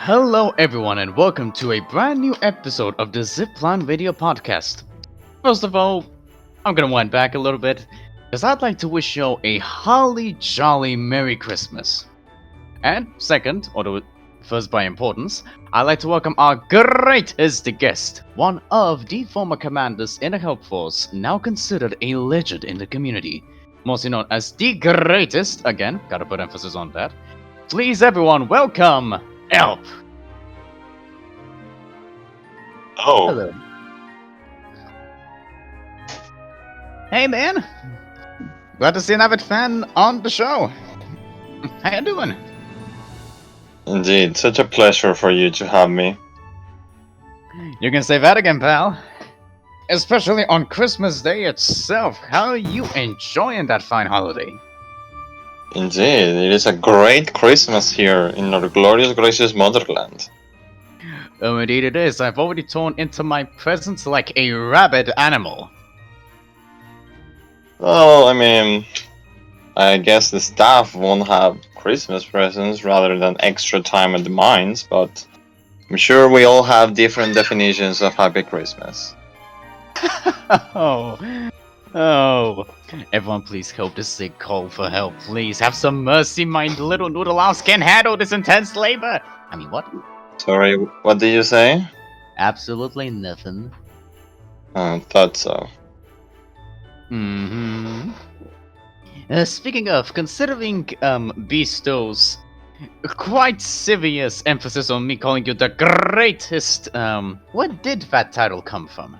Hello, everyone, and welcome to a brand new episode of the Zipline Radio podcast. First of all, I'm gonna wind back a little bit because I'd like to wish you a holly jolly Merry Christmas. And second, although first by importance, I'd like to welcome our greatest guest, one of the former commanders in the Help Force, now considered a legend in the community, mostly known as the greatest. Again, gotta put emphasis on that. Please, everyone, welcome Elp. Oh, Hello. Hey, man. Glad to see an avid fan on the show. How you doing? indeed. Such a pleasure for you to have me. You can say that again, pal. Especially on Christmas Day itself. How are you enjoying that fine holiday? Indeed, it is a great Christmas here in our glorious, gracious motherland. Oh, indeed it is. I've already torn into my presents like a rabid animal. Well, I guess the staff won't have Christmas presents rather than extra time at the mines, but I'm sure we all have different definitions of Happy Christmas. Oh. Everyone please help this sick call for help, please. Have some mercy, my little noodle arms can't handle this intense labor. I mean, what? Sorry, what did you say? Absolutely nothing. Thought so. Mm-hmm. Speaking of, considering Besto's quite serious emphasis on me calling you the greatest, where did that title come from?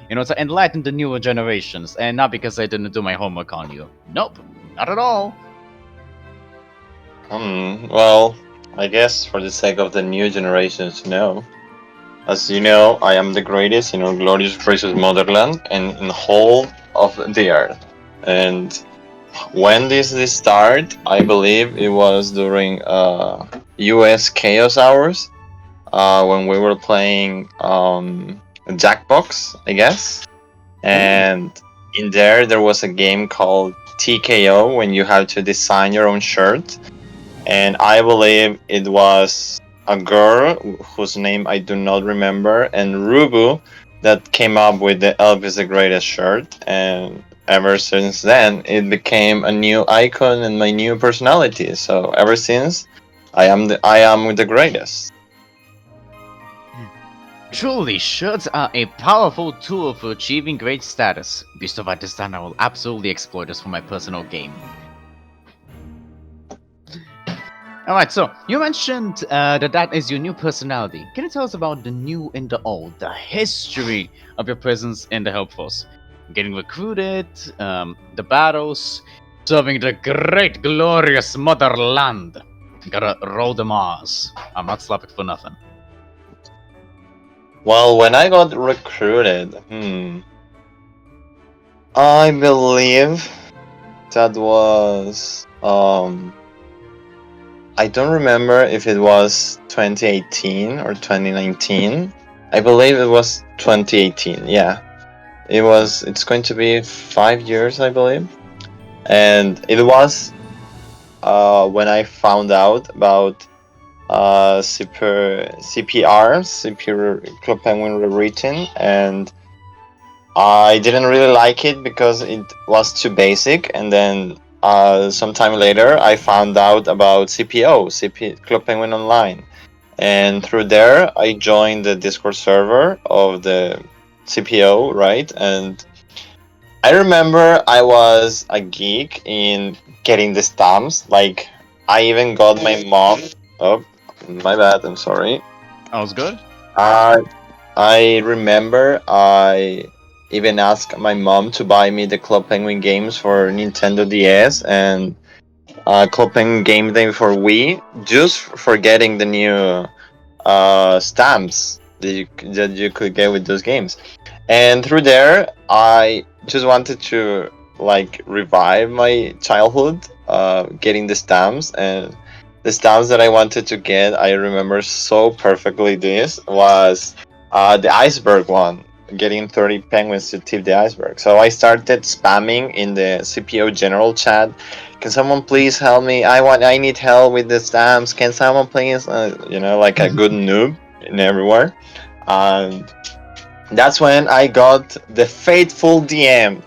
You know, to enlighten the newer generations, and not because I didn't do my homework on you. Nope, not at all. Well, I guess for the sake of the new generations to know. As you know, I am the greatest in our glorious, gracious motherland and in the whole of the earth. And when did this start? I believe it was during US Chaos Hours, when we were playing Jackbox, I guess. And in there was a game called TKO when you had to design your own shirt. And I believe it was a girl whose name I do not remember, and Rubu, that came up with the Elp is the greatest shirt. And ever since then, it became a new icon and my new personality. So ever since, I am the greatest. Truly, shirts are a powerful tool for achieving great status. Based on this time, I will absolutely exploit this for my personal game. Alright, so, you mentioned that is your new personality. Can you tell us about the new and the old, the history of your presence in the Help Force? Getting recruited, the battles, serving the great, glorious motherland. Gotta roll the Mars. I'm not Slavic for nothing. Well, when I got recruited, I believe that was I don't remember if it was 2018 or 2019. I believe it was 2018. Yeah, it's going to be 5 years, I believe, and it was when I found out about CPR Club Penguin Rewritten, and I didn't really like it because it was too basic. And then sometime later, I found out about Club Penguin Online, and through there, I joined the Discord server of the CPO, right? And I remember I was a geek in getting the stamps. Like, I even got my mom. Oh, my bad. I'm sorry. That was good. I remember I even asked my mom to buy me the Club Penguin games for Nintendo DS and Club Penguin Game Day for Wii, just for getting the new stamps that you could get with those games. And through there, I just wanted to revive my childhood, getting the stamps. And the stamps that I wanted to get, I remember so perfectly, this was the iceberg one. getting 30 penguins to tip the iceberg. So I started spamming in the CPO general chat. Can someone please help me? I need help with the stamps. Can someone please? Like a good noob in everywhere. And that's when I got the fateful DM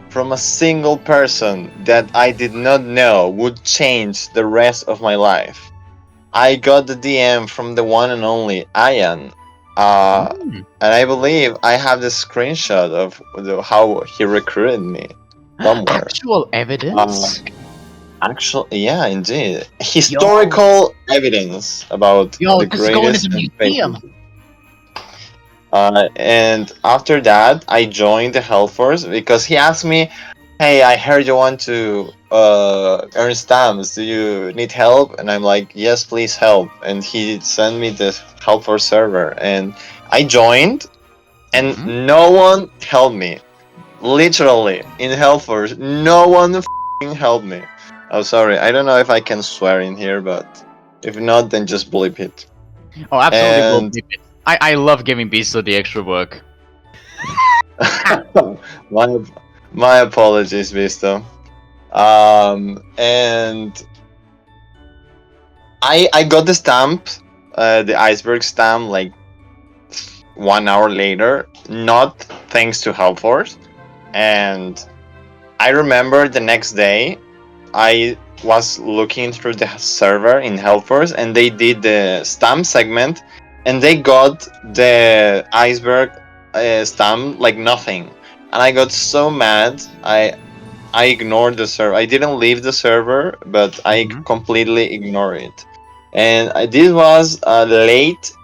from a single person that I did not know would change the rest of my life. I got the DM from the one and only Ian. And I believe I have the screenshot of how he recruited me somewhere. Actual evidence? Actually, yeah, indeed. Historical evidence about the this is going to greatest the and museum. faithful. And after that, I joined the Hell Force because he asked me, "Hey, I heard you want to earn stamps. Do you need help?" And I'm like, "Yes, please help." And he sent me the Hell Force server, and I joined, and no one helped me. Literally in Hell Force, no one helped me. Oh, sorry. I don't know if I can swear in here, but if not, then just bleep it. Oh, absolutely. And I love giving Beastle the extra work. my apologies, Visto. And I got the stamp, the iceberg stamp, like 1 hour later. Not thanks to Hellforce. And I remember the next day, I was looking through the server in Hellforce, and they did the stamp segment, and they got the iceberg stamp like nothing, and I got so mad. I ignored the server. I didn't leave the server, but I completely ignored it. And this was late,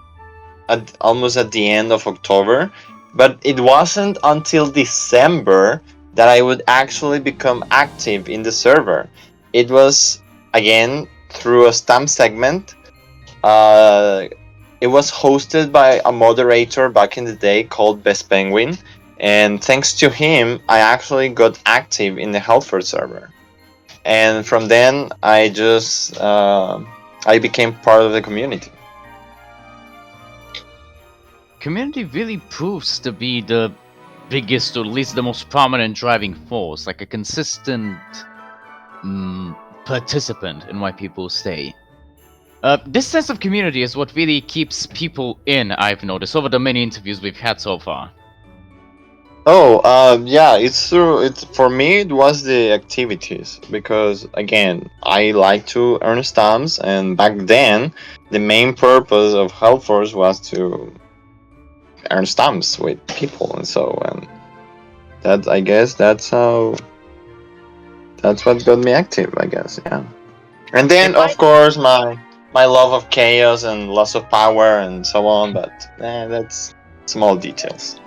almost at the end of October, but it wasn't until December that I would actually become active in the server. It was again through a stamp segment. It was hosted by a moderator back in the day called Best Penguin, and thanks to him, I actually got active in the Helfer server. And from then, I just I became part of the community. Community really proves to be the biggest, or at least the most prominent driving force, like a consistent participant in why people stay. This sense of community is what really keeps people in, I've noticed, over the many interviews we've had so far. Oh, yeah, it's true. For me, it was the activities because again, I like to earn stamps, and back then, the main purpose of Hellforce was to earn stamps with people, and so that I guess that's what got me active. I guess, yeah. And then, of course, my love of chaos and loss of power and so on, but that's small details.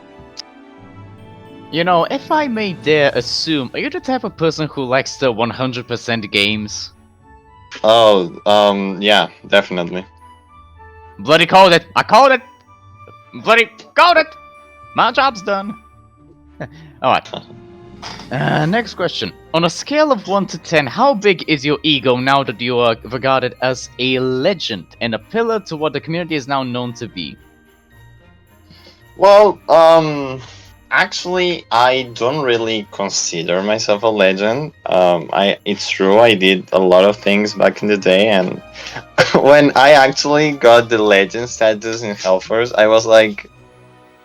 You know, if I may dare assume, are you the type of person who likes the 100% games? Oh, yeah, definitely. Bloody called it! I called it! Bloody called it! My job's done. Alright. Next question. On a scale of 1 to 10, how big is your ego now that you are regarded as a legend and a pillar to what the community is now known to be? Well, actually, I don't really consider myself a legend. It's true, I did a lot of things back in the day, and when I actually got the legend status in Hellforce, I was like,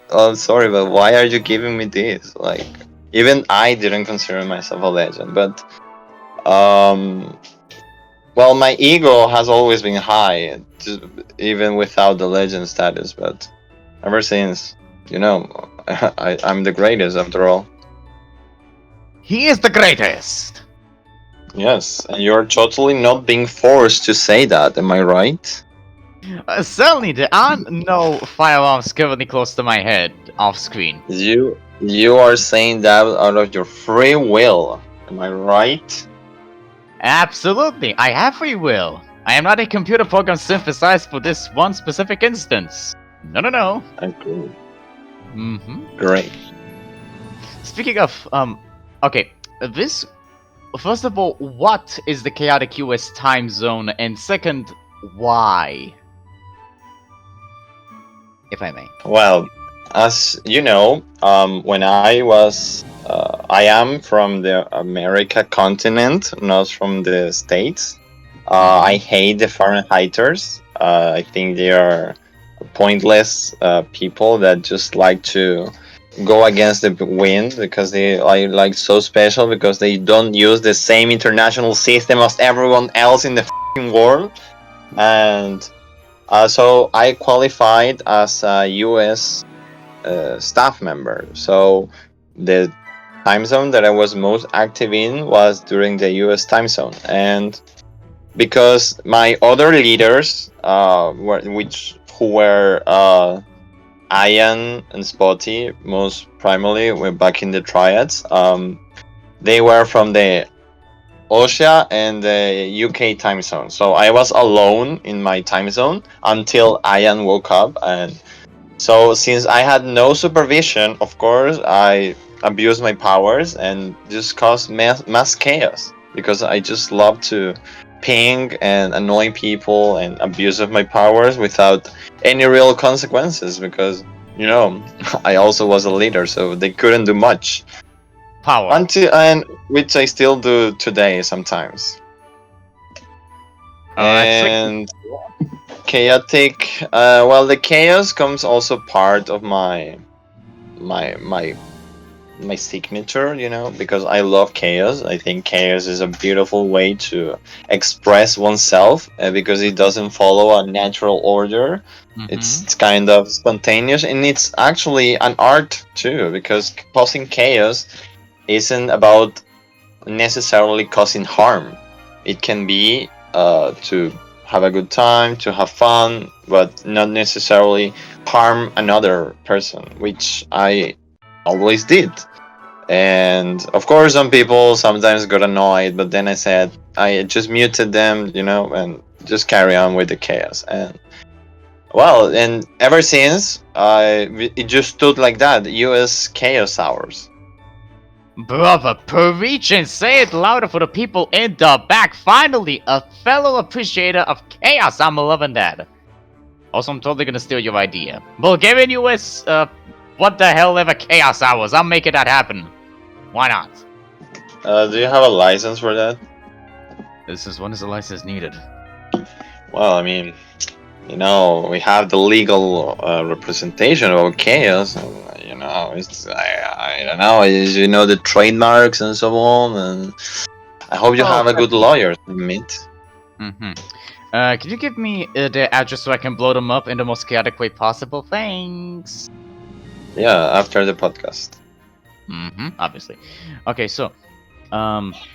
"Oh, sorry, but why are you giving me this?" Like, even I didn't consider myself a legend, but well, my ego has always been high, even without the legend status. But ever since, I'm the greatest after all. He is the greatest! Yes, and you're totally not being forced to say that, am I right? Certainly, there are no firearms currently close to my head, off screen. You are saying that out of your free will, am I right? Absolutely, I have free will. I am not a computer program synthesized for this one specific instance. No. Agree. Great. Speaking of, okay, first of all, what is the chaotic US time zone? And second, why? If I may. Well, As you know, when I am from the America continent, not from the States. I Mm-hmm. hate the Fahrenheiters. I think they are pointless people that just like to go against the wind because they are like so special because they don't use the same international system as everyone else in the world. And so I qualified as a U.S. Staff member. So the time zone that I was most active in was during the U.S. time zone, and because my other leaders, who were Ian and Spotty, most primarily, were back in the Triads. They were from the Asia and the UK time zone, so I was alone in my time zone until Ian woke up. And so, since I had no supervision, of course, I abused my powers and just caused mass chaos because I just love to ping and annoy people and abuse of my powers without any real consequences because, you know, I also was a leader, so they couldn't do much. Power. Until, and which I still do today sometimes. Sweet. And chaotic, the chaos comes also part of my my my signature, because I love chaos. I think chaos is a beautiful way to express oneself, because it doesn't follow a natural order. Mm-hmm. It's kind of spontaneous, and it's actually an art too, because causing chaos isn't about necessarily causing harm. It can be to have a good time, to have fun, but not necessarily harm another person, which I always did. And of course, some people sometimes got annoyed, but then I just muted them, and just carry on with the chaos. And well, and ever since, it just stood like that. U.S. Chaos Hours. Brother, preach and say it louder for the people in the back. Finally, a fellow appreciator of chaos. I'm loving that. Also, I'm totally gonna steal your idea. Bulgarian US, what the hell ever chaos hours. I'm making that happen. Why not? Do you have a license for that? This is when is the license needed? Well, I mean, we have the legal representation of chaos. And, it's I don't know. The trademarks and so on. And I hope you Oh, have a good lawyer to meet. mm-hmm. Can you give me their address so I can blow them up in the most chaotic way possible? Thanks. Yeah, after the podcast. Mm-hmm. Obviously. Okay, so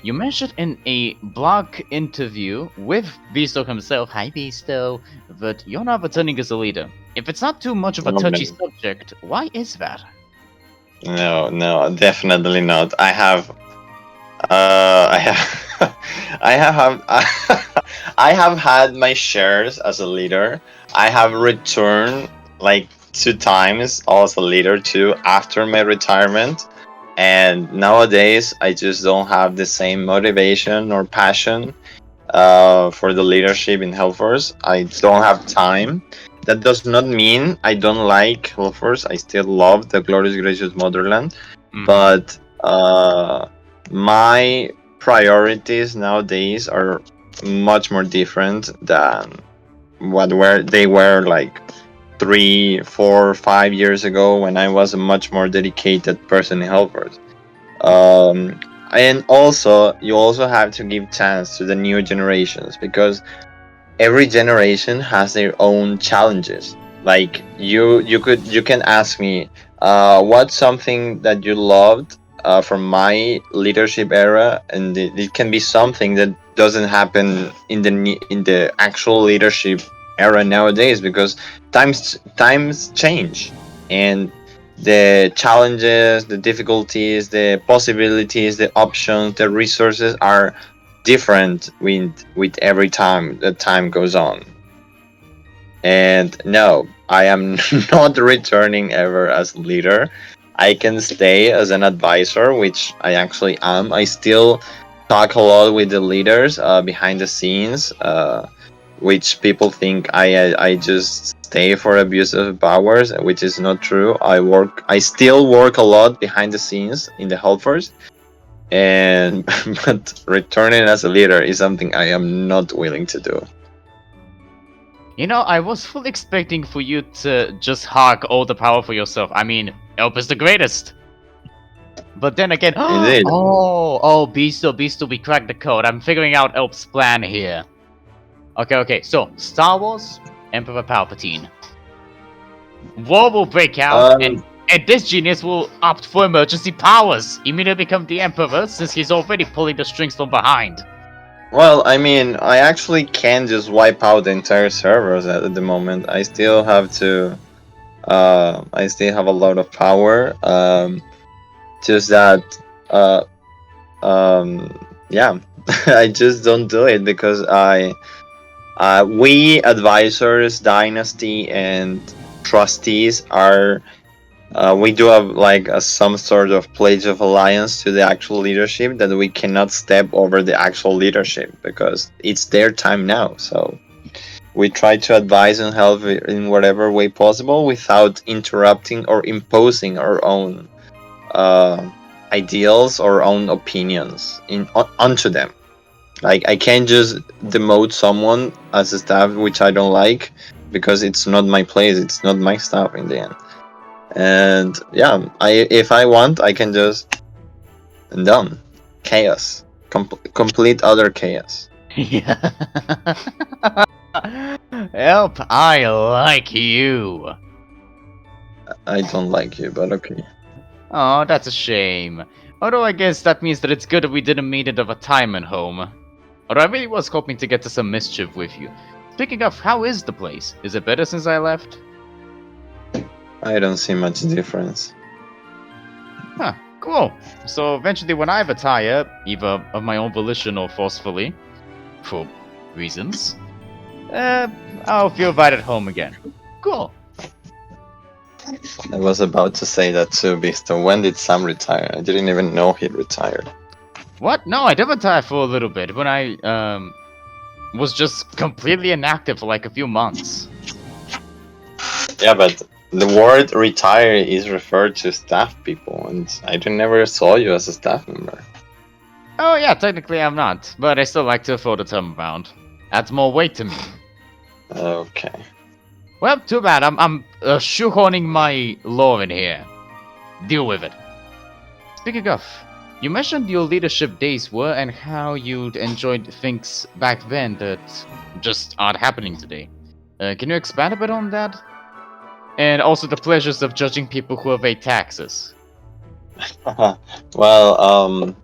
you mentioned in a blog interview with Beasto himself, hi Beasto, that you're not returning as a leader. If it's not too much of a No, touchy no, subject, why is that? no, definitely not. I have, I have had my shares as a leader. I have returned like 2 times as a leader too after my retirement. And nowadays, I just don't have the same motivation or passion for the leadership in Hellforce. I don't have time. That does not mean I don't like Hellforce. I still love the Glorious Gracious Motherland, Mm-hmm. but my priorities nowadays are much more different than they were like 3, 4, 5 years ago when I was a much more dedicated person in Hellforce. Um, and also, you also have to give chance to the new generations because every generation has their own challenges. Like you can ask me, what's something that you loved from my leadership era, and it can be something that doesn't happen in the actual leadership era nowadays because times change, and the challenges, the difficulties, the possibilities, the options, the resources are different with every time the time goes on. And no, I am not returning ever as leader. I can stay as an advisor, which I actually am. I still talk a lot with the leaders behind the scenes. which people think I just stay for abuse of powers, which is not true. I still work a lot behind the scenes in the Helpers, and but returning as a leader is something I am not willing to do. You know, I was fully expecting for you to just hog all the power for yourself. I mean, Elp is the greatest. But then again, Indeed. Beasto, we cracked the code. I'm figuring out Elp's plan here. Okay, so Star Wars, Emperor Palpatine. War will break out, and this genius will opt for emergency powers. Immediately become the Emperor, since he's already pulling the strings from behind. Well, I mean, I actually can just wipe out the entire servers at the moment. I still have to. I still have a lot of power. Just that. Yeah, I just don't do it because we advisors, dynasty, and trustees are. We do have like some sort of pledge of alliance to the actual leadership that we cannot step over the actual leadership because it's their time now. So we try to advise and help in whatever way possible without interrupting or imposing our own ideals or own opinions onto them. Like I can't just demote someone as a staff which I don't like because it's not my place. It's not my staff in the end. And yeah, if I want, I can just done chaos, complete other chaos. Yeah. Elp, I like you. I don't like you, but okay. Oh, that's a shame. Although I guess that means that it's good that we didn't meet at a retirement home. Although I really was hoping to get to some mischief with you. Speaking of, how is the place? Is it better since I left? I don't see much difference. Huh, cool. So eventually when I retire, either of my own volition or forcefully, for reasons, I'll feel right at home again. Cool. I was about to say that too, Beasto. When did Sam retire? I didn't even know he retired. What? No, I did retire for a little bit when I, was just completely inactive for like a few months. Yeah, but the word retire is referred to staff people, and I never saw you as a staff member. Oh yeah, technically I'm not, but I still like to throw the term around. Adds more weight to me. Okay. Well, too bad. I'm shoehorning my lore in here. Deal with it. Speaking of, you mentioned your leadership days were and how you'd enjoyed things back then that just aren't happening today. Can you expand a bit on that? And also the pleasures of judging people who evade taxes. Well,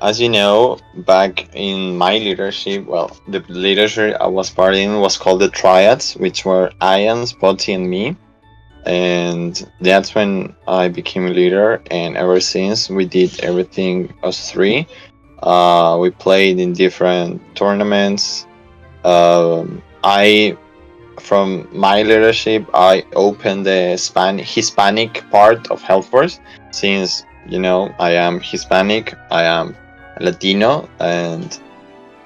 as you know, back in my leadership, well, the leadership I was part in was called the Triads, which were Ian, Spotty, and me. And that's when I became a leader, and ever since we did everything us three. We played in different tournaments. From my leadership, I opened the Hispanic part of Health Force, since you know I am Hispanic, I am Latino, and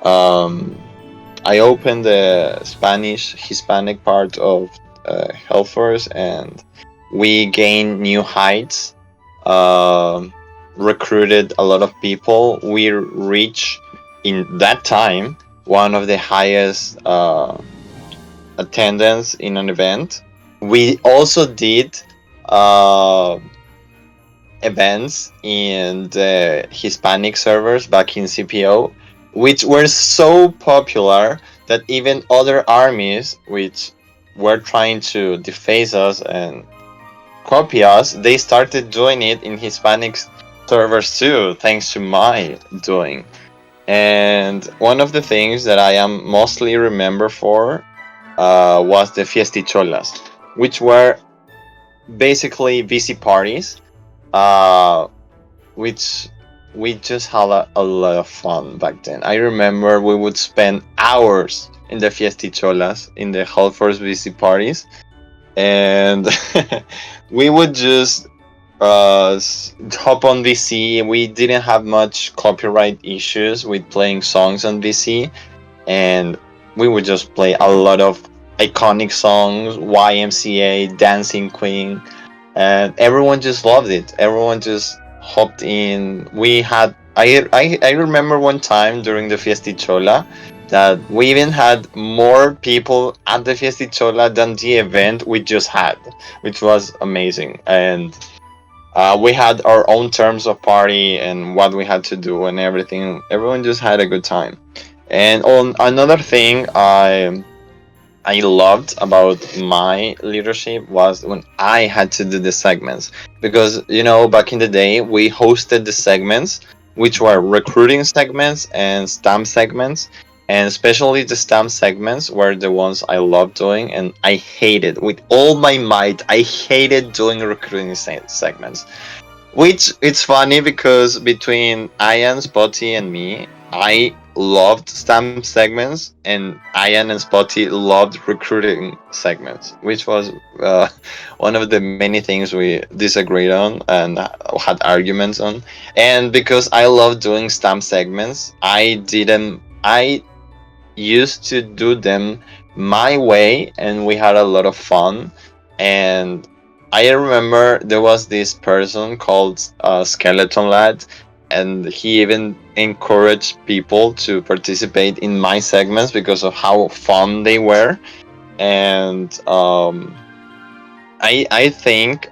I opened the Spanish Hispanic part of Health Force, and we gained new heights. Recruited a lot of people. We reached in that time one of the highest attendance in an event. We also did events in the Hispanic servers back in CPO, which were so popular that even other armies which were trying to deface us and copy us, they started doing it in Hispanic servers too, thanks to my doing. And one of the things that I am mostly remembered for was the Fiesticholas, which were basically VC parties, which we just had a lot of fun back then. I remember we would spend hours in the Fiesticholas, in the Hellforce VC parties, and we would just hop on VC. We didn't have much copyright issues with playing songs on VC, and we would just play a lot of iconic songs, YMCA, Dancing Queen, and everyone just loved it. Everyone just hopped in. We had I remember one time during the Fiestichola that we even had more people at the Fiestichola than the event we just had, which was amazing. And we had our own terms of party and what we had to do and everything. Everyone just had a good time. And on another thing, I loved about my leadership was when I had to do the segments, because back in the day we hosted the segments, which were recruiting segments and stamp segments, and especially the stamp segments were the ones I loved doing, and I hated with all my might. I hated doing recruiting segments. Which it's funny because between Ian, Spotty, and me, I loved stamp segments, and Ian and Spotty loved recruiting segments, which was uh, one of the many things we disagreed on and had arguments on. And because I love doing stamp segments, I used to do them my way, and we had a lot of fun. And I remember there was this person called Skeleton Lad, and he even encouraged people to participate in my segments because of how fun they were. And I think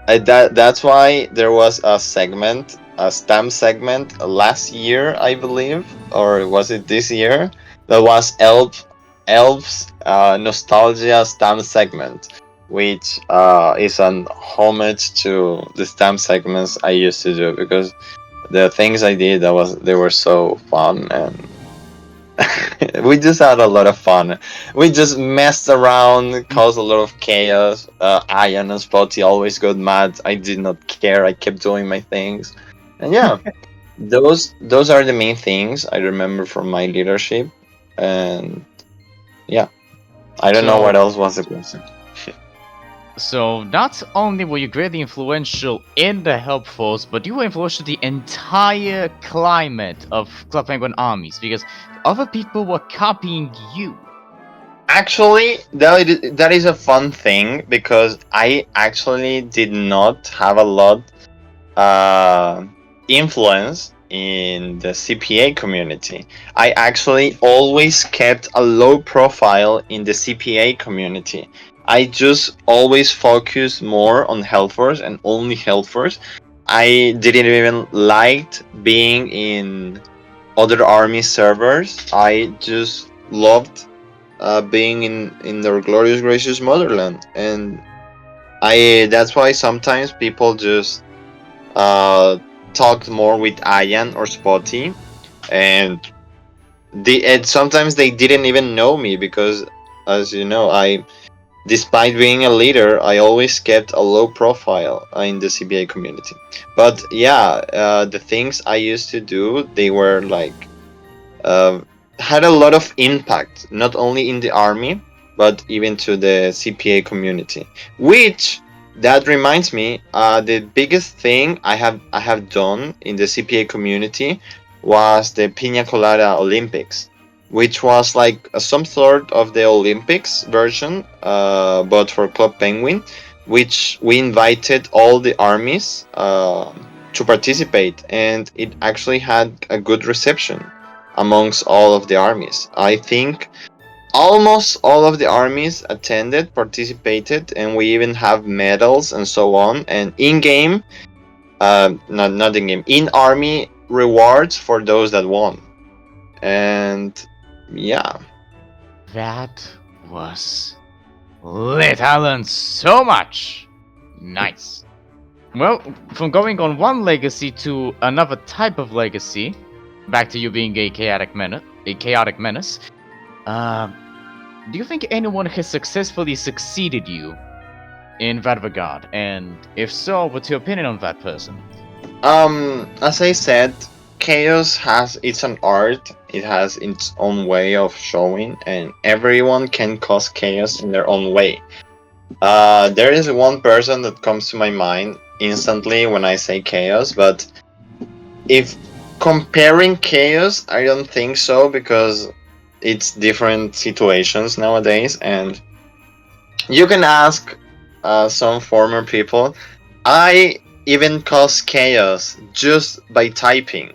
that's why there was a segment, a stamp segment last year, I believe, or was it this year? That was Elp's nostalgia stamp segment, which is an homage to the stamp segments I used to do, because the things I did, they were so fun, and we just had a lot of fun. We just messed around, caused a lot of chaos. Ian and Spotty always got mad. I did not care. I kept doing my things, and yeah, those are the main things I remember from my leadership. And yeah, I don't know what So, else was the question. so not only were you greatly influential in the help force, but you were influential the entire climate of Club Penguin armies, because other people were copying you. Actually, that is a fun thing, because I actually did not have a lot uh, influence in the CPA community. I actually always kept a low profile in the CPA community. I just always focused more on Health Force and only Health Force. I didn't even liked being in other army servers. I just loved being in their glorious gracious motherland, and I that's why sometimes people just uh, talked more with Ayan or Spotty, and sometimes they didn't even know me, because, as you know, despite being a leader, I always kept a low profile in the CBA community. But yeah, the things I used to do, they were like uh, had a lot of impact, not only in the army, but even to the CPA community. Which that reminds me, the biggest thing I have done in the CPA community was the Pina Colada Olympics, which was like some sort of the Olympics version, but for Club Penguin, which we invited all the armies to participate, and it actually had a good reception amongst all of the armies. I think almost all of the armies attended, participated, and we even have medals and so on. And in game, not in game, in army rewards for those that won. And yeah, That was lit. I learned so much. Nice. Well, from going on one legacy to another type of legacy, back to you being a chaotic menace. Uh, do you think anyone has successfully succeeded you in that regard? And if so, what's your opinion on that person? as I said, chaos has its own art. It has its own way of showing, and everyone can cause chaos in their own way. There is one person that comes to my mind instantly when I say chaos, but if comparing chaos, I don't think so, because it's different situations nowadays, and you can ask some former people. I even caused chaos just by typing.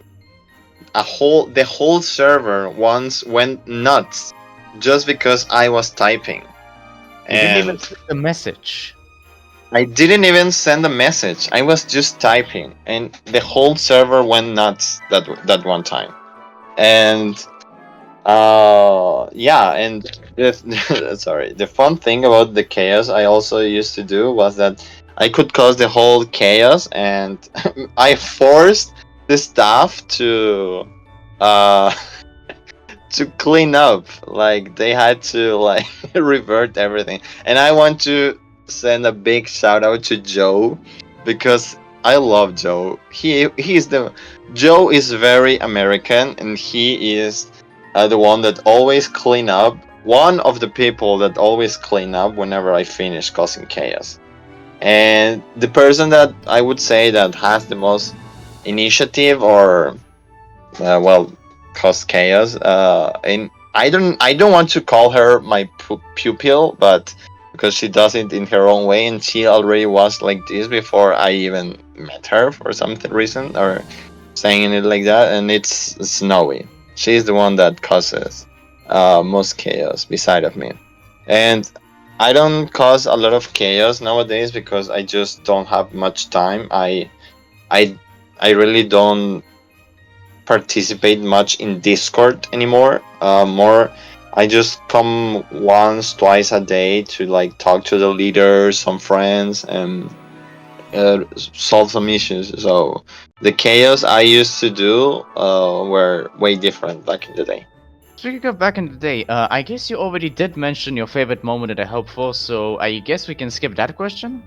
The whole server once went nuts just because I was typing. You didn't even And send the message. I didn't even send a message. I was just typing, and the whole server went nuts that one time. And yeah, and sorry, the fun thing about the chaos I also used to do was that I could cause the whole chaos, and I forced the staff uh to clean up. Like they had to like revert everything. And I want to send a big shout out to Joe, because I love Joe. Joe is very American, and he is the one that always clean up. One of the people that always clean up whenever I finish causing chaos. And the person that I would say that has the most initiative, or well, cause chaos. And I don't want to call her my pupil, but because she does it in her own way, and she already was like this before I even met her for some reason, or saying it like that. And it's Snowy. She's the one that causes most chaos beside of me, and I don't cause a lot of chaos nowadays because I just don't have much time. I I really don't participate much in Discord anymore. More, I just come once, twice a day to like talk to the leaders, some friends, and solve some issues. So the chaos I used to do were way different back in the day. Speaking of back in the day, I guess you already did mention your favorite moment in the Help Force, so I guess we can skip that question.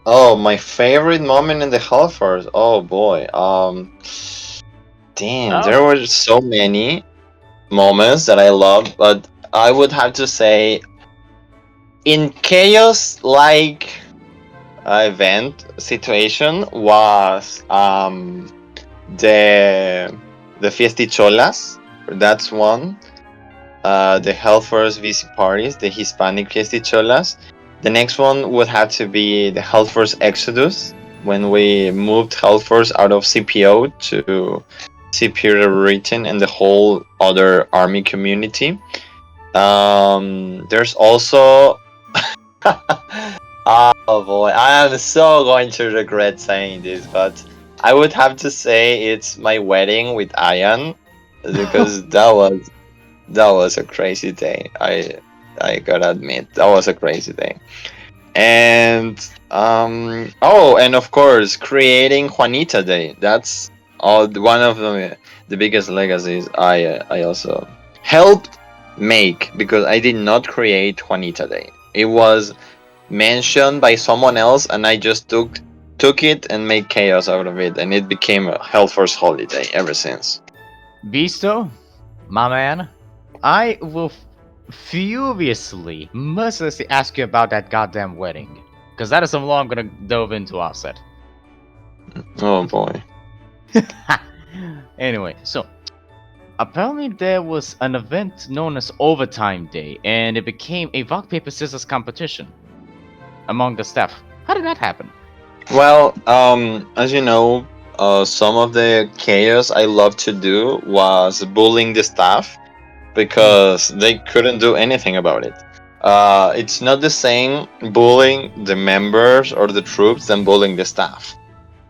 Oh, my favorite moment in the Hellforce. Oh boy. Damn, Oh, there were so many moments that I loved, but I would have to say in chaos like event situation was the fiesticholas. That's one. The Hellforce VC parties, the Hispanic fiesticholas. The next one would have to be the Hellforce Exodus, when we moved Hellforce out of CPO to Superior Written and the whole other army community. There's also oh boy, I am so going to regret saying this, but I would have to say it's my wedding with Ayan, because that was a crazy day. I gotta admit, that was a crazy day. And oh, and of course, creating Juanita Day. That's one of the biggest legacies I also helped make, because I did not create Juanita Day. It was mentioned by someone else, and I just took it and made chaos out of it, and it became a Hellforce holiday ever since. Beasto, my man, I will furiously, mercilessly ask you about that goddamn wedding, because that is some law I'm gonna delve into offset. Oh boy. Anyway, so apparently there was an event known as Overtime Day, and it became a rock paper scissors competition among the staff. How did that happen? Well, as you know, some of the chaos I love to do was bullying the staff, because they couldn't do anything about it. It's not the same bullying the members or the troops than bullying the staff.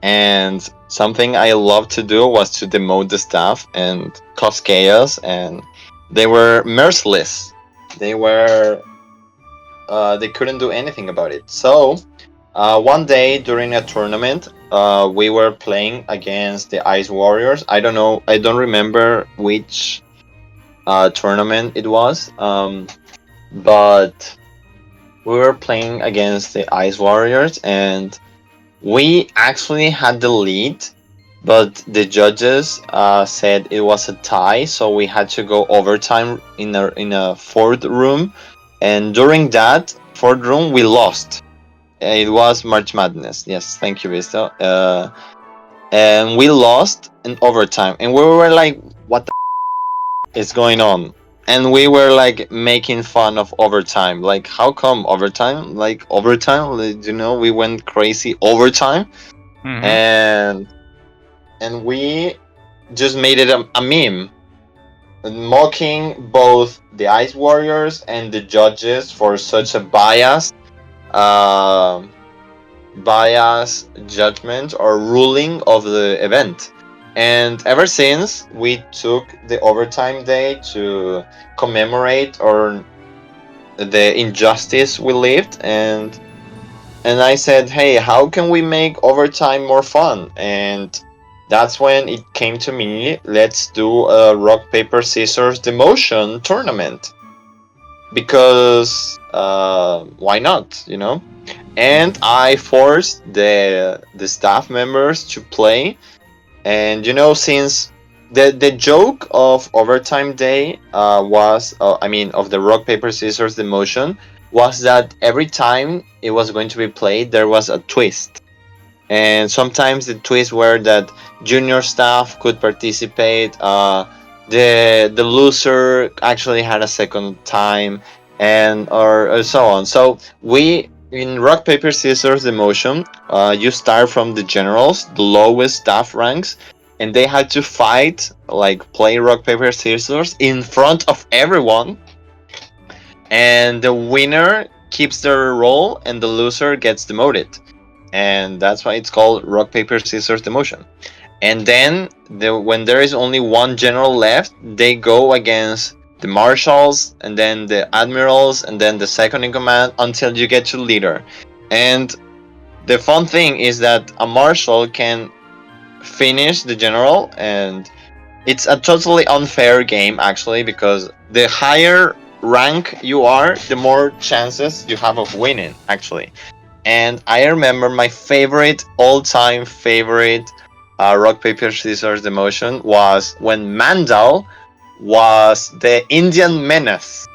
And something I love to do was to demote the staff and cause chaos, and they were merciless. They were they couldn't do anything about it. So one day during a tournament, we were playing against the Ice Warriors. I don't know. I don't remember which tournament it was, but we were playing against the Ice Warriors, and we actually had the lead, but the judges said it was a tie, so we had to go overtime in a fourth room, and during that fourth room we lost. It was March Madness. Yes, thank you, Vista. And we lost in overtime, and we were like, "What the is going on?" and we were like making fun of overtime. Like, how come overtime? Like overtime, like, we went crazy overtime, Mm-hmm. and we just made it a meme, mocking both the Ice Warriors and the judges for such a uh, bias judgment or ruling of the event. And ever since, we took the overtime day to commemorate or the injustice we lived, and I said, hey, how can we make overtime more fun? And that's when it came to me, let's do a rock paper scissors demotion tournament, because why not, and I forced the staff members to play. And since the joke of overtime day was I mean, of the rock paper scissors the motion, was that every time it was going to be played there was a twist. And sometimes the twists were that junior staff could participate, the loser actually had a second time, and or so on. So we, in rock paper scissors the motion, you start from the generals, the lowest staff ranks, and they had to fight, like play rock paper scissors in front of everyone, and the winner keeps their role and the loser gets demoted. And that's why it's called rock paper scissors demotion. And then when there is only one general left, they go against the marshals, and then the admirals, and then the second in command, until you get to leader. And the fun thing is that a marshal can finish the general, and it's a totally unfair game actually, because the higher rank you are, the more chances you have of winning actually. And I remember my favorite, all-time favorite rock paper scissors demotion was when Mandal was the Indian menace,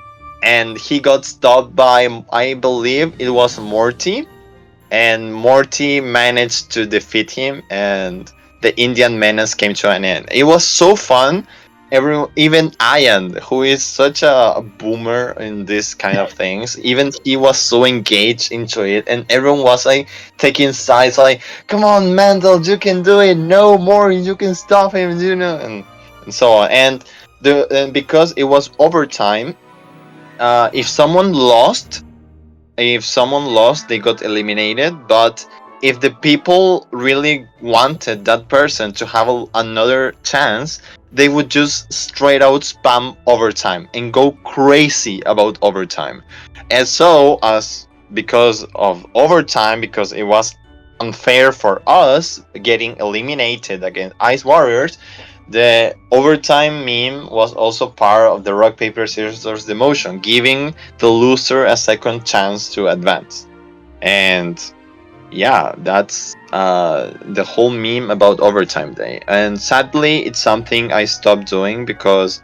and he got stopped by, I believe it was Morty, and Morty managed to defeat him, and the Indian menace came to an end. It was so fun. Even Ian, who is such a boomer in this kind of things, even he was so engaged into it, and everyone was like taking sides, like, "Come on, Mandel, you can do it. No more, you can stop him, and so on." And because it was overtime, if someone lost, they got eliminated. But if the people really wanted that person to have another chance, they would just straight out spam overtime and go crazy about overtime. And so, as because of overtime, because it was unfair for us getting eliminated against Ice Warriors, the overtime meme was also part of the rock paper scissors demotion, giving the loser a second chance to advance. And yeah, that's the whole meme about overtime day. And sadly, it's something I stopped doing because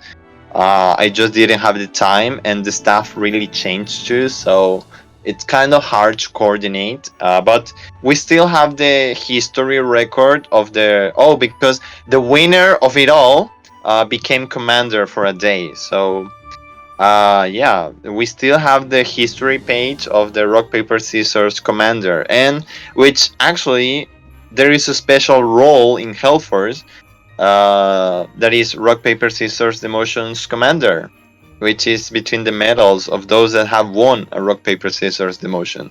I just didn't have the time, and the staff really changed too. So it's kind of hard to coordinate. But we still have the history record of because the winner of it all became commander for a day. So yeah, we still have the history page of the rock paper scissors commander, and which actually there is a special role in Hellforce that is rock paper scissors demotions commander, which is between the medals of those that have won a rock paper scissors demotion.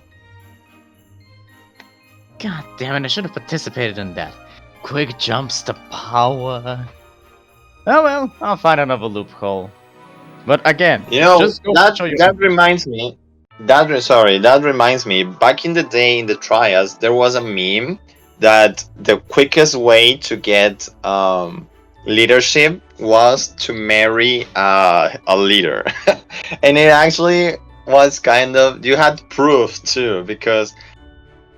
God damn it! I should have participated in that. Quick jumps to power. Oh well, I'll find another loophole. But again, just go That show your. that reminds me. That reminds me. Back in the day in the Triads, there was a meme that the quickest way to get leadership was to marry a leader, and it actually was kind of, you had proof too, because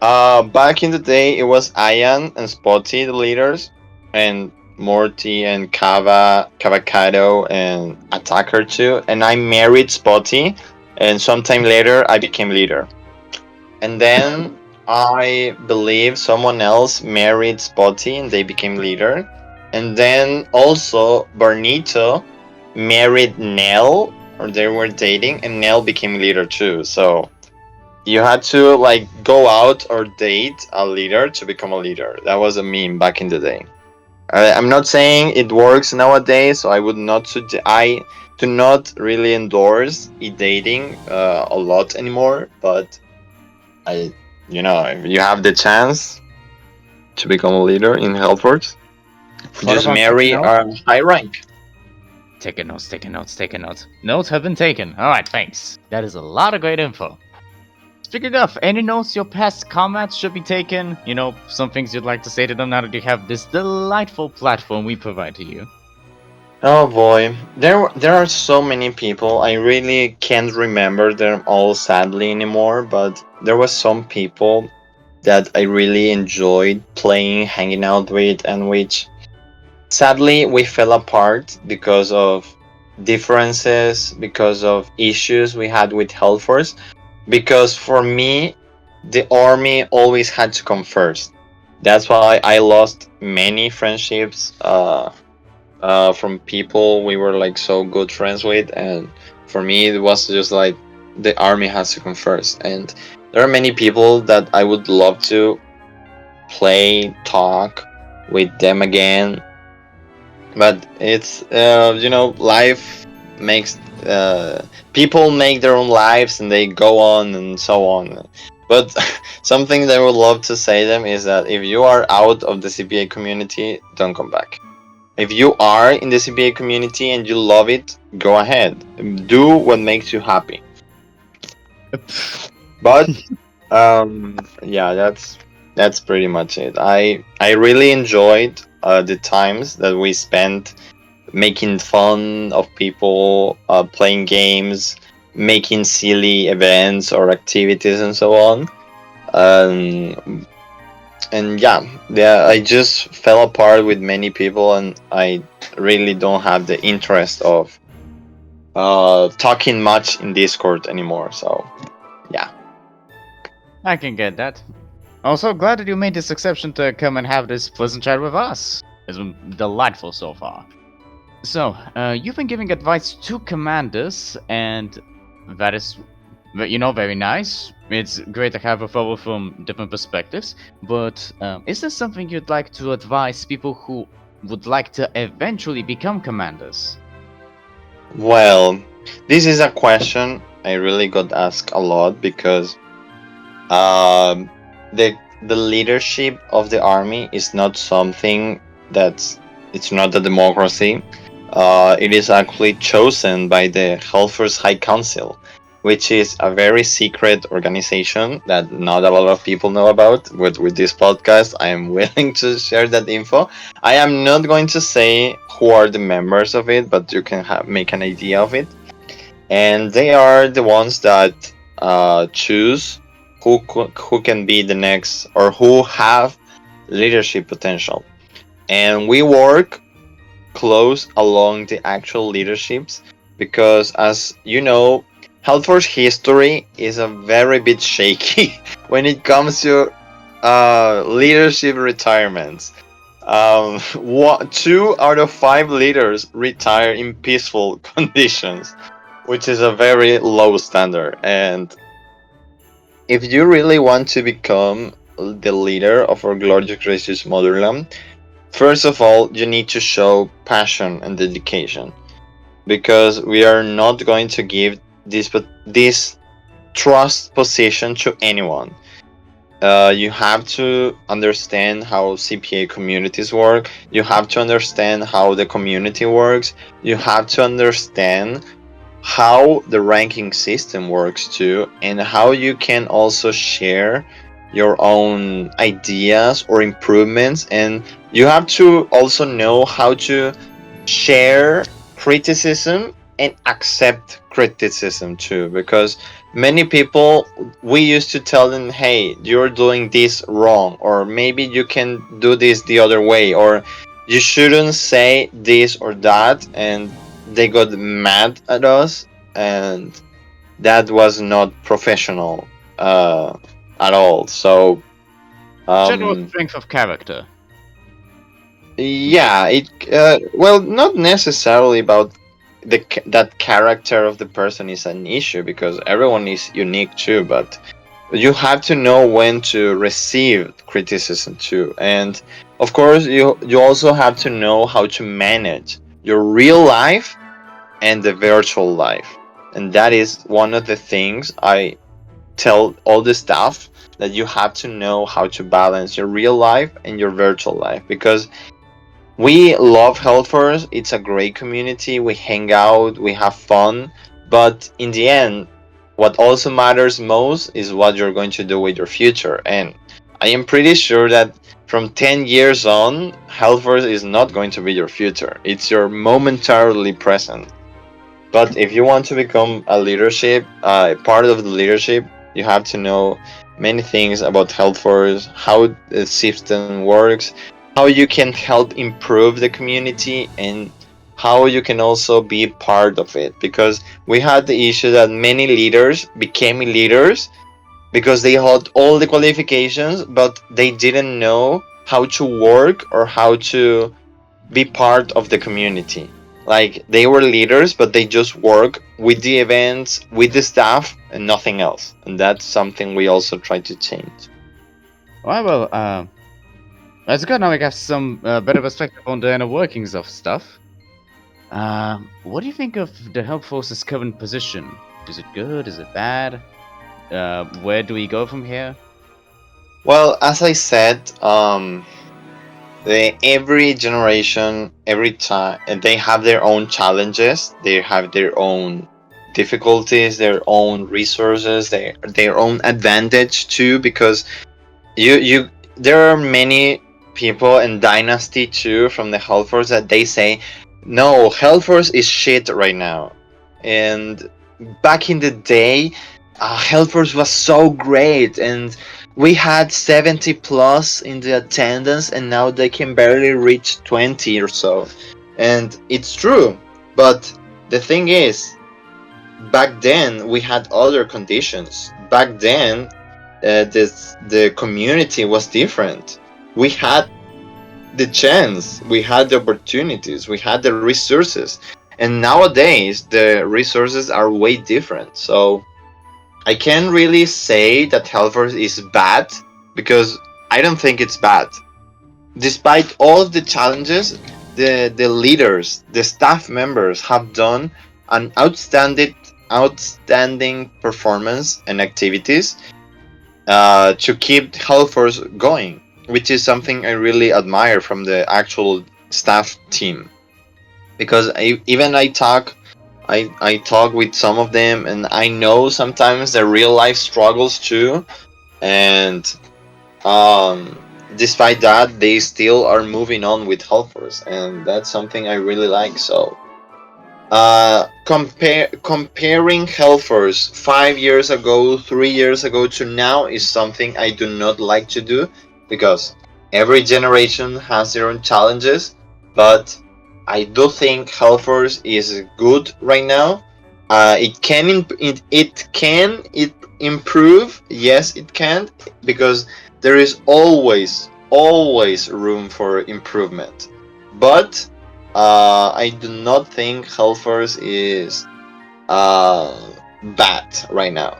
back in the day it was Ian and Spotty the leaders, and Morty and Cavacado and Attacker too, and I married Spotty, and sometime later I became leader. And then I believe someone else married Spotty and they became leader. And then also Barnito married Nell, or they were dating, and Nell became leader too. So you had to like go out or date a leader to become a leader. That was a meme back in the day. I'm not saying it works nowadays, so I would not. I do not really endorse dating a lot anymore. But if you have the chance to become a leader in Hellforce, Thought just about taking marry notes? a high rank. Taking notes, taking notes, taking notes. Notes have been taken. Alright, thanks. That is a lot of great info. Speaking of, any notes your past comrades should be taken? Some things you'd like to say to them now that you have this delightful platform we provide to you. Oh boy, there are so many people. I really can't remember them all sadly anymore. But there was some people that I really enjoyed playing, hanging out with, and which sadly we fell apart because of differences, because of issues we had with Hellforce. Because for me, the army always had to come first. That's why I lost many friendships. From people we were like so good friends with, and for me it was just like the army has to come first. And there are many people that I would love to play, talk with them again, but it's life makes people make their own lives and they go on and so on. But something that I would love to say them is that if you are out of the CPA community, don't come back. If you are in the CPA community and you love it, go ahead. Do what makes you happy. But yeah, that's pretty much it. I really enjoyed the times that we spent making fun of people, playing games, making silly events or activities and so on. And yeah, I just fell apart with many people, and I really don't have the interest of talking much in Discord anymore. So yeah. I can get that. Also, glad that you made this exception to come and have this pleasant chat with us. It's been delightful so far. So, you've been giving advice to commanders, and that is, very nice. It's great to have a fellow from different perspectives, but is there something you'd like to advise people who would like to eventually become commanders? Well, this is a question I really got asked a lot because um, the leadership of the army is not something it's not a democracy. It is actually chosen by the Hellforce High Council, which is a very secret organization that not a lot of people know about. With this podcast, I am willing to share that info. I am not going to say who are the members of it, but you can make an idea of it. And they are the ones that choose who can be the next, or who have leadership potential. And we work close along the actual leaderships because, as you know, Hellforce history is a very bit shaky when it comes to leadership retirements. 2 out of 5 leaders retire in peaceful conditions, which is a very low standard. And if you really want to become the leader of our glorious gracious motherland, first of all, you need to show passion and dedication, because we are not going to give this trust position to anyone. You have to understand how CPA communities work. You have to understand how the community works. You have to understand how the ranking system works too, and how you can also share your own ideas or improvements. And you have to also know how to share criticism and accept criticism too, because many people, we used to tell them, hey, you're doing this wrong, or maybe you can do this the other way, or you shouldn't say this or that, and they got mad at us, and that was not professional at all. So General um, strength of character. yeah, it not necessarily about that character of the person is an issue because everyone is unique too, but you have to know when to receive criticism too. And of course you also have to know how to manage your real life and the virtual life. And that is one of the things I tell all the staff, that you have to know how to balance your real life and your virtual life, because we love Helfors. It's a great community. We hang out, we have fun, but in the end, what also matters most is what you're going to do with your future. And I am pretty sure that from 10 years on, Helfors is not going to be your future. It's your momentarily present. But if you want to become a leadership, part of the leadership, you have to know many things about Helfors, how the system works, how you can help improve the community, and how you can also be part of it. Because we had the issue that many leaders became leaders because they had all the qualifications, but they didn't know how to work or how to be part of the community. Like they were leaders, but they just work with the events, with the staff, and nothing else. And that's something we also try to change. Well, that's good. Now we got some better perspective on the inner workings of stuff. What do you think of the Help Force's current position? Is it good? Is it bad? Where do we go from here? Well, as I said, every generation, every time, and they have their own challenges. They have their own difficulties, their own resources, their own advantage too. Because there are many people and dynasty too from the Hellforce that they say, no, Hellforce is shit right now. And back in the day, Hellforce was so great, and we had 70 plus in the attendance, and now they can barely reach 20 or so. And it's true, but the thing is, back then we had other conditions. Back then, the community was different. We had the chance, we had the opportunities, we had the resources, and nowadays the resources are way different. So I can't really say that Hellforce is bad, because I don't think it's bad. Despite all of the challenges, the leaders, the staff members have done an outstanding performance and activities to keep Hellforce going, which is something I really admire from the actual staff team. Because I talk with some of them, and I know sometimes their real life struggles too, and despite that, they still are moving on with Hellforce, and that's something I really like. So comparing Hellforce 5 years ago, 3 years ago to now is something I do not like to do, because every generation has their own challenges, but I do think Hellforce is good right now. It improve. Yes, it can, because there is always room for improvement. But I do not think Hellforce is bad right now.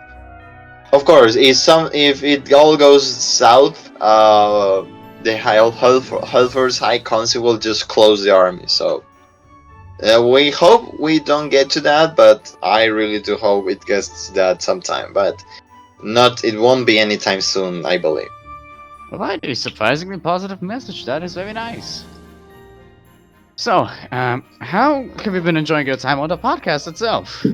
Of course, if it all goes south, the Hellforce High Council will just close the army. So we hope we don't get to that, but I really do hope it gets to that sometime. But it won't be anytime soon, I believe. Well, I do. Surprisingly positive message. That is very nice. So, how have you been enjoying your time on the podcast itself?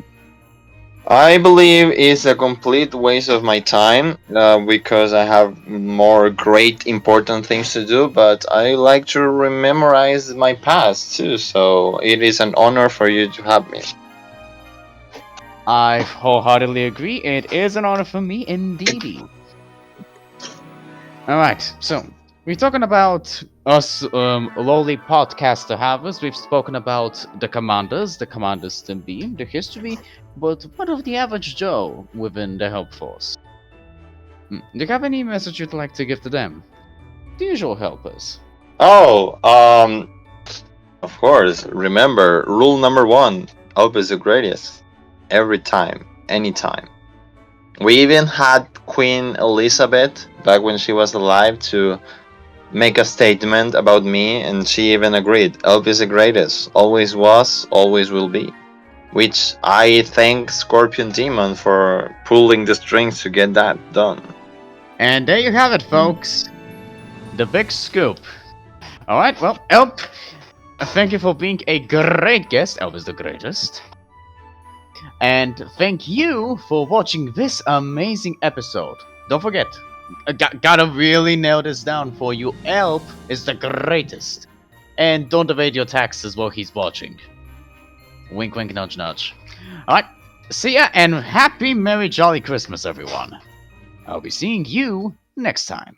I believe it's a complete waste of my time because I have more great important things to do, but I like to memorize my past too, so it is an honor for you to have me. I wholeheartedly agree. It is an honor for me indeed. Alright, so we're talking about us lowly podcaster havers. We've spoken about the commanders team beam, the history, but what of the average Joe within the Help Force? Do you have any message you'd like to give to them? The usual helpers. Oh, of course, remember, rule number 1, Elp is the greatest. Every time, anytime. We even had Queen Elizabeth, back when she was alive, to make a statement about me, and she even agreed. Elp is the greatest. Always was, always will be. Which I thank Scorpion Demon for pulling the strings to get that done. And there you have it, folks. The big scoop. Alright, well, Elp, thank you for being a great guest. Elp is the greatest. And thank you for watching this amazing episode. Don't forget, gotta really nail this down for you. Elp is the greatest. And don't evade your taxes while he's watching. Wink, wink, nudge, nudge. Alright, see ya, and happy, merry, jolly Christmas, everyone. I'll be seeing you next time.